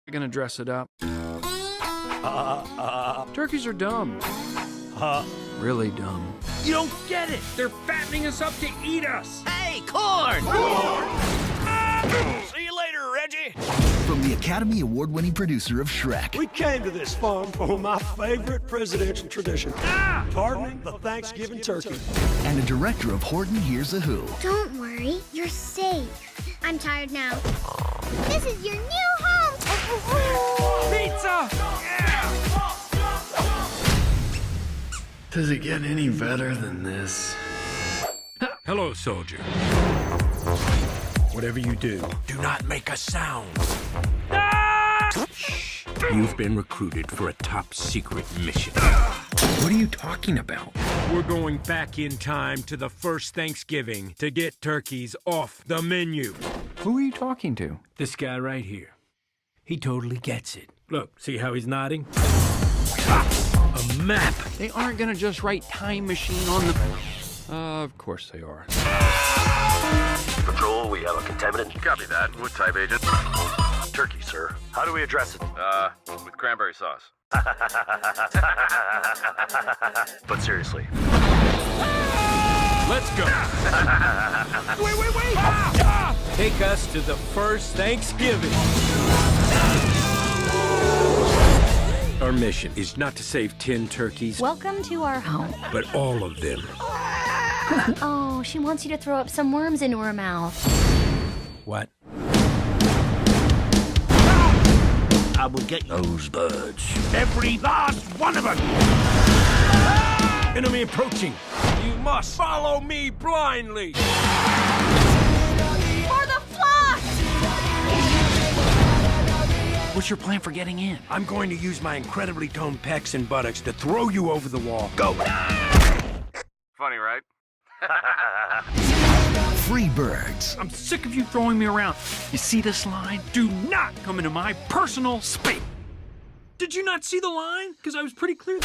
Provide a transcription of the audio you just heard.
Gonna dress it up. Turkeys are dumb. Really dumb. You don't get it! They're fattening us up to eat us! Hey, corn! See you later, Reggie! From the Academy Award-winning producer of Shrek, We came to this farm for my favorite presidential tradition, pardoning the Thanksgiving turkey. and the director of Horton Hears a Who. Don't worry, you're safe. I'm tired now. This is your new home! Pizza! Does it get any better than this? Hello, soldier. Whatever you do, do not make a sound. Shh. You've been recruited for a top secret mission. What are you talking about? We're going back in time to the first Thanksgiving to get turkeys off the menu. Who are you talking to? This guy right here. He totally gets it. Look, see how he's nodding? A map. They aren't gonna just write time machine on the... of course they are. Patrol, we have a contaminant. Copy that. What type, Agent? Turkey, sir. How do we address it? With cranberry sauce. But seriously. Let's go. Wait! Take us to the first Thanksgiving. Our mission is not to save 10 turkeys, Welcome to our home. but all of them. Oh, she wants you to throw up some worms into her mouth. What? I will get those birds. Every last one of them! Enemy approaching. You must follow me blindly. For the flock! What's your plan for getting in? I'm going to use my incredibly toned pecs and buttocks to throw you over the wall. Go! Funny, right? Free Birds. I'm sick of you throwing me around. You see this line? Do not come into my personal space. Did you not see the line? Because I was pretty clear.